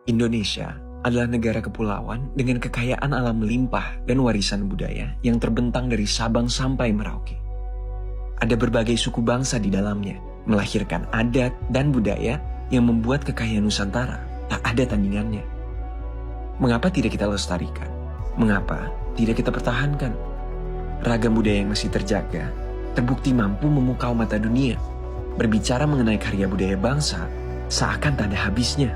Indonesia adalah negara kepulauan dengan kekayaan alam melimpah dan warisan budaya yang terbentang dari Sabang sampai Merauke. Ada berbagai suku bangsa di dalamnya, melahirkan adat dan budaya yang membuat kekayaan Nusantara tak ada tandingannya. Mengapa tidak kita lestarikan? Mengapa tidak kita pertahankan? Ragam budaya yang masih terjaga, terbukti mampu memukau mata dunia. Berbicara mengenai karya budaya bangsa, seakan tak ada habisnya.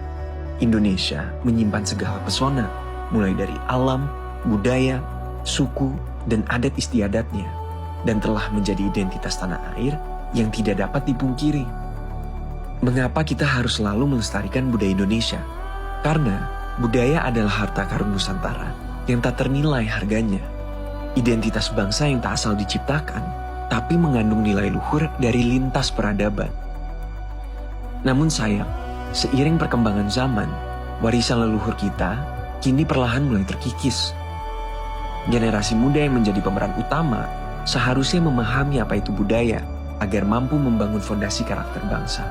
Indonesia menyimpan segala pesona, mulai dari alam, budaya, suku, dan adat istiadatnya, dan telah menjadi identitas tanah air yang tidak dapat dipungkiri. Mengapa kita harus selalu melestarikan budaya Indonesia? Karena budaya adalah harta karun Nusantara yang tak ternilai harganya. Identitas bangsa yang tak asal diciptakan, tapi mengandung nilai luhur dari lintas peradaban. Namun sayang, seiring perkembangan zaman, warisan leluhur kita kini perlahan mulai terkikis. Generasi muda yang menjadi pemeran utama seharusnya memahami apa itu budaya agar mampu membangun fondasi karakter bangsa.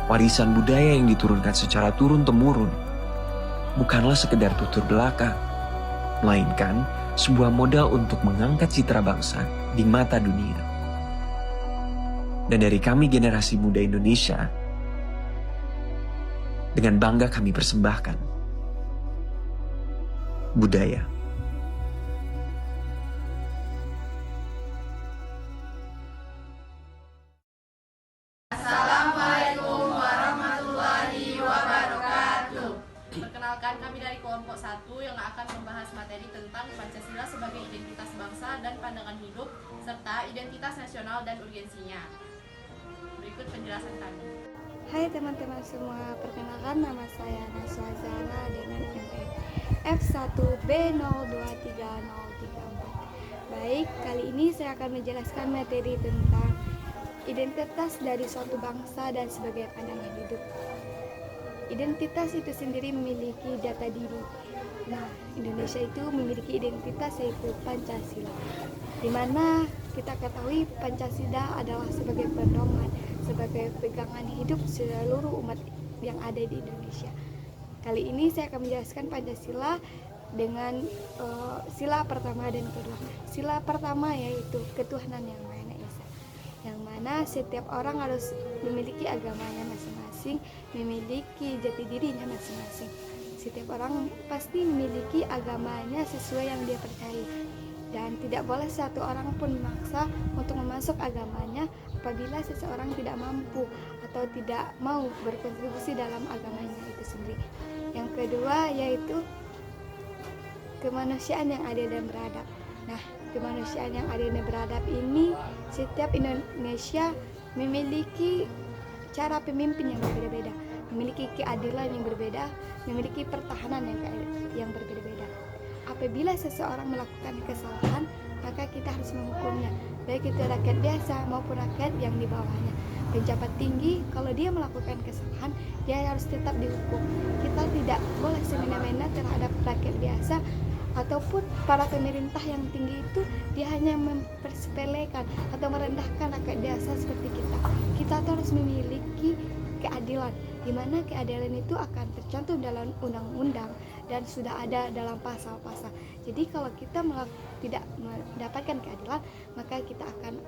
Warisan budaya yang diturunkan secara turun-temurun bukanlah sekedar tutur belaka, melainkan sebuah modal untuk mengangkat citra bangsa di mata dunia. Dan dari kami generasi muda Indonesia, dengan bangga kami persembahkan budaya. Assalamualaikum warahmatullahi wabarakatuh. Perkenalkan, kami dari kelompok 1 yang akan membahas materi tentang Pancasila sebagai identitas bangsa dan pandangan hidup, serta identitas nasional dan urgensinya. Berikut penjelasan kami. Hai teman-teman semua, perkenalkan nama saya Naswa Zahra dengan NPM F1B023034. Baik, kali ini saya akan menjelaskan materi tentang identitas dari suatu bangsa dan sebagai pandangan hidup. Identitas itu sendiri memiliki data diri. Nah, Indonesia itu memiliki identitas yaitu Pancasila, di mana kita ketahui Pancasila adalah sebagai pedoman, sebagai pegangan hidup seluruh umat yang ada di Indonesia. Kali ini saya akan menjelaskan Pancasila dengan sila pertama dan kedua. Sila pertama yaitu ketuhanan yang Maha Esa, yang mana setiap orang harus memiliki agamanya masing-masing, memiliki jati dirinya masing-masing. Setiap orang pasti memiliki agamanya sesuai yang dia percaya, dan tidak boleh satu orang pun memaksa untuk memasuk agamanya apabila seseorang tidak mampu atau tidak mau berkontribusi dalam agamanya itu sendiri. Yang kedua yaitu kemanusiaan yang adil dan beradab. Nah, kemanusiaan yang adil dan beradab ini setiap Indonesia memiliki cara pemimpin yang berbeda-beda, memiliki keadilan yang berbeda, memiliki pertahanan yang berbeda-beda. Apabila seseorang melakukan kesalahan, maka kita harus menghukumnya, baik itu rakyat biasa maupun rakyat yang di bawahnya. Pejabat tinggi, kalau dia melakukan kesalahan, dia harus tetap dihukum. Kita tidak boleh semena-mena terhadap rakyat biasa ataupun para pemerintah yang tinggi itu, dia hanya mempersepelekan atau merendahkan rakyat biasa seperti kita. Kita harus memiliki keadilan, di mana keadilan itu akan tercantum dalam undang-undang dan sudah ada dalam pasal-pasal. Jadi kalau kita tidak mendapatkan keadilan, maka kita akan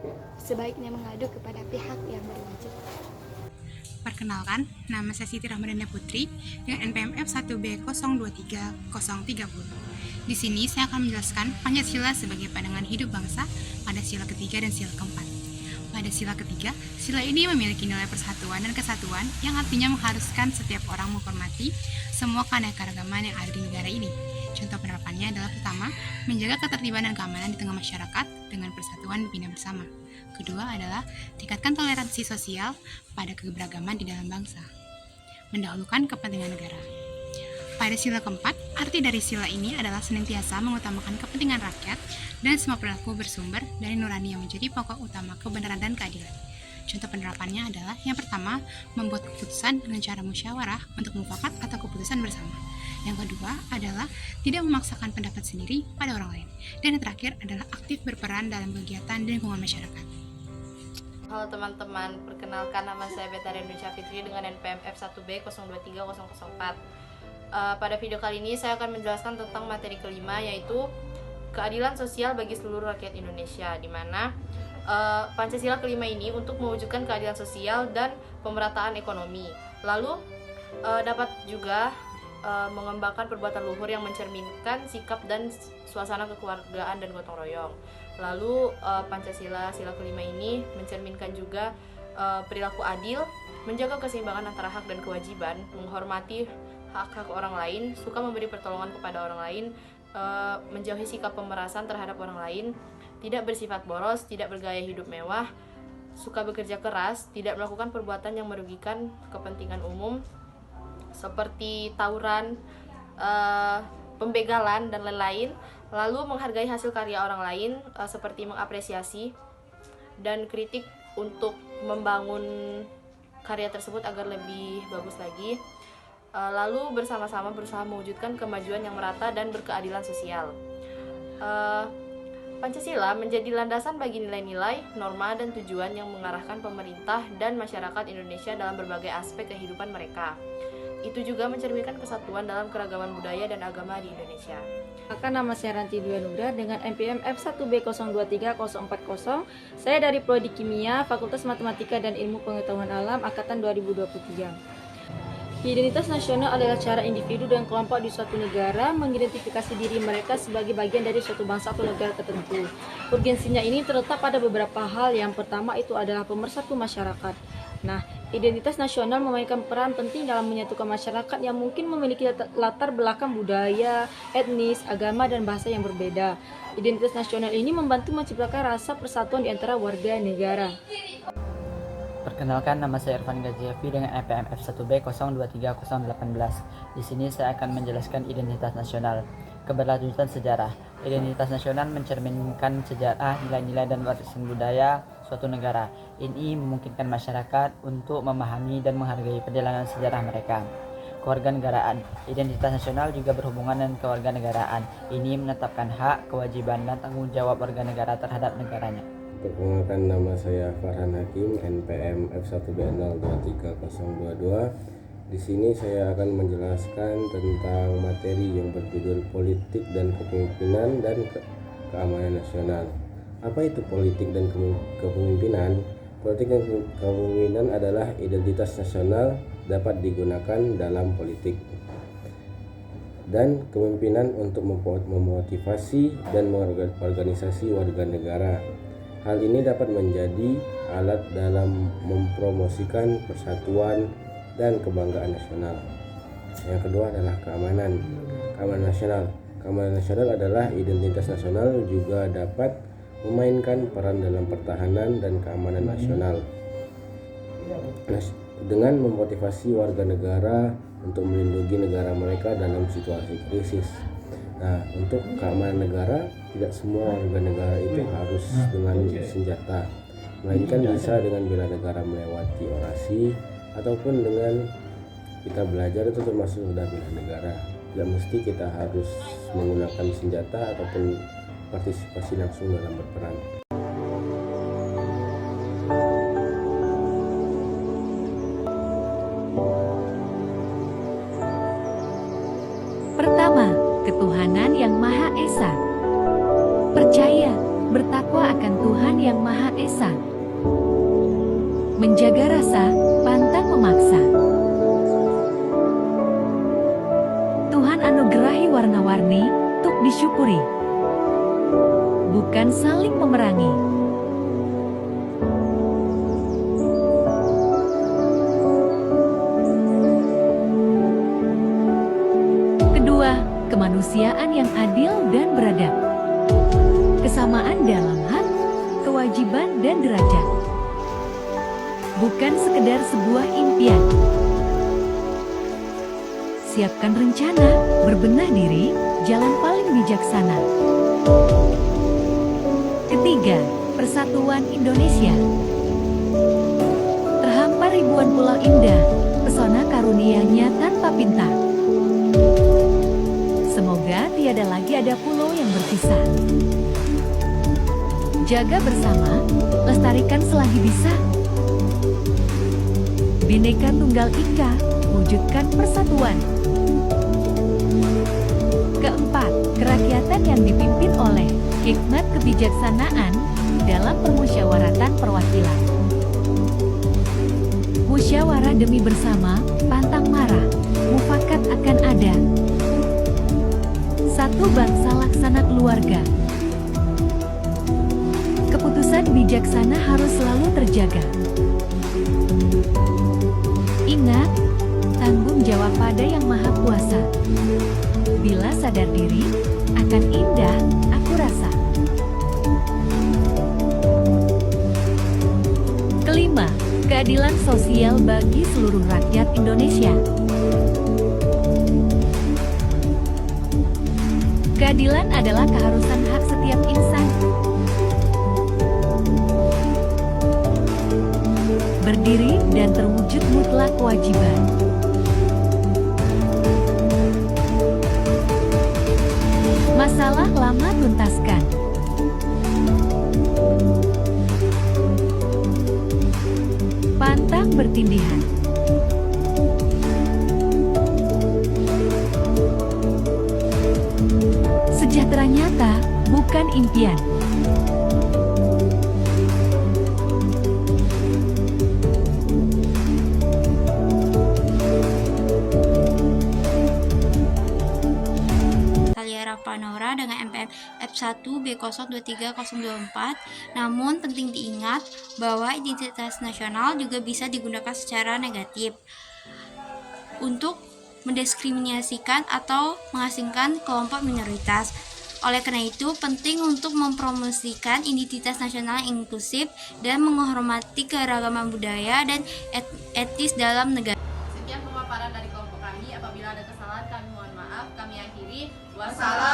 sebaiknya mengadu kepada pihak yang berwajib. Perkenalkan, nama saya Siti Rahmadana Putri dengan NPM F1B023030. Di sini saya akan menjelaskan Pancasila sebagai pandangan hidup bangsa pada sila ketiga dan sila keempat. Pada sila ketiga, sila ini memiliki nilai persatuan dan kesatuan yang artinya mengharuskan setiap orang menghormati semua keanekaragaman yang ada di negara ini. Contoh penerapannya adalah pertama, menjaga ketertiban dan keamanan di tengah masyarakat dengan persatuan dibina bersama. Kedua adalah tingkatkan toleransi sosial pada keberagaman di dalam bangsa. Mendahulukan kepentingan negara. Pada sila keempat, arti dari sila ini adalah senantiasa mengutamakan kepentingan rakyat dan semua perilaku bersumber dari nurani yang menjadi pokok utama kebenaran dan keadilan. Contoh penerapannya adalah yang pertama, membuat keputusan dengan cara musyawarah untuk mufakat atau keputusan bersama. Yang kedua adalah tidak memaksakan pendapat sendiri pada orang lain. Dan yang terakhir adalah aktif berperan dalam kegiatan dan lingkungan masyarakat. Halo teman-teman, perkenalkan nama saya Betari Indonesia Fitri dengan NPM F1B 023004. Pada video kali ini saya akan menjelaskan tentang materi kelima, yaitu keadilan sosial bagi seluruh rakyat Indonesia, di mana Pancasila kelima ini untuk mewujudkan keadilan sosial dan pemerataan ekonomi. Lalu dapat juga mengembangkan perbuatan luhur yang mencerminkan sikap dan suasana kekeluargaan dan gotong royong. Lalu sila kelima ini mencerminkan juga perilaku adil, menjaga keseimbangan antara hak dan kewajiban, menghormati hak-hak orang lain, suka memberi pertolongan kepada orang lain, menjauhi sikap pemerasan terhadap orang lain, tidak bersifat boros, tidak bergaya hidup mewah, suka bekerja keras, tidak melakukan perbuatan yang merugikan kepentingan umum seperti tawuran, pembegalan, dan lain-lain. Lalu menghargai hasil karya orang lain, seperti mengapresiasi dan kritik untuk membangun karya tersebut agar lebih bagus lagi. Lalu bersama-sama berusaha mewujudkan kemajuan yang merata dan berkeadilan sosial. Pancasila menjadi landasan bagi nilai-nilai, norma, dan tujuan yang mengarahkan pemerintah dan masyarakat Indonesia dalam berbagai aspek kehidupan mereka. Itu juga mencerminkan kesatuan dalam keragaman budaya dan agama di Indonesia. Maka nama saya Ranti Dwi Nugra dengan NPM F1B 023040. Saya dari Prodi Kimia, Fakultas Matematika dan Ilmu Pengetahuan Alam, Angkatan 2023. Identitas nasional adalah cara individu dan kelompok di suatu negara mengidentifikasi diri mereka sebagai bagian dari suatu bangsa atau negara tertentu. Urgensinya ini terletak pada beberapa hal. Yang pertama itu adalah pemersatu masyarakat. Nah, identitas nasional memainkan peran penting dalam menyatukan masyarakat yang mungkin memiliki latar belakang budaya, etnis, agama, dan bahasa yang berbeda. Identitas nasional ini membantu menciptakan rasa persatuan di antara warga negara. Perkenalkan, nama saya Irfan Gaziafi dengan NPM F1B 023018. Di sini saya akan menjelaskan identitas nasional. Keberlanjutan sejarah. Identitas nasional mencerminkan sejarah, nilai-nilai, dan warisan budaya suatu negara. Ini memungkinkan masyarakat untuk memahami dan menghargai perjalanan sejarah mereka. Kewarganegaraan. Identitas nasional juga berhubungan dengan kewarganegaraan. Ini menetapkan hak, kewajiban, dan tanggung jawab warga negara terhadap negaranya. Perkenalkan, nama saya Farhan Hakim, NPM F1B 023022. Di sini saya akan menjelaskan tentang materi yang berjudul Politik dan Kepemimpinan dan Keamanan Nasional. Apa itu politik dan kepemimpinan? Politik dan kepemimpinan adalah identitas nasional dapat digunakan dalam politik dan kepemimpinan untuk memotivasi dan mengorganisasi warga negara. Hal ini dapat menjadi alat dalam mempromosikan persatuan dan kebanggaan nasional. Yang kedua adalah keamanan nasional. Keamanan nasional adalah identitas nasional juga dapat memainkan peran dalam pertahanan dan keamanan nasional dengan memotivasi warga negara untuk melindungi negara mereka dalam situasi krisis. Nah, untuk keamanan negara, tidak semua warga negara itu harus dengan senjata, melainkan bisa dengan bela negara melewati orasi ataupun dengan kita belajar, itu termasuk sudah bela negara. Tidak mesti kita harus menggunakan senjata ataupun partisipasi langsung dalam berperang. Pertama, ketuhanan yang Maha Esa. Percaya, bertakwa akan Tuhan yang Maha Esa. Menjaga rasa, pantang memaksa. Tuhan anugerahi warna-warni, tuk disyukuri. Bukan saling memerangi. Kedua, kemanusiaan yang adil dan beradab. Kesamaan dalam hak, kewajiban, dan derajat. Bukan sekedar sebuah impian. Siapkan rencana, berbenah diri, jalan paling bijaksana. Ketiga, persatuan Indonesia. Terhampar ribuan pulau indah, pesona karunia-Nya tanpa pinta. Semoga tiada lagi ada pulau yang berpisah. Jaga bersama, Lestarikan selagi bisa. Bhinneka Tunggal Ika, wujudkan persatuan. Keempat, kerakyatan yang dipimpin oleh hikmat kebijaksanaan dalam permusyawaratan perwakilan. Musyawarah demi bersama, pantang marah, mufakat akan ada. Satu bangsa laksana keluarga. Keputusan bijaksana harus selalu terjaga. Ingat, tanggung jawab pada Yang Maha Kuasa. Bila sadar diri, akan indah, aku rasa. Kelima, keadilan sosial bagi seluruh rakyat Indonesia. Keadilan adalah keharusan hak setiap insan. Berdiri dan terwujud mutlak kewajiban. Masalah lama tuntaskan. Pantang bertindihan. Sejahtera nyata, bukan impian. Panora dengan MPM F1 B023024. Namun penting diingat bahwa identitas nasional juga bisa digunakan secara negatif untuk mendiskriminasikan atau mengasingkan kelompok minoritas. Oleh karena itu, penting untuk mempromosikan identitas nasional yang inklusif dan menghormati keragaman budaya dan etis dalam negara. Sekian pemaparan dari kelompok kami. Apabila ada kesalahan, kami mohon maaf. Kami akhiri. Wassalamualaikum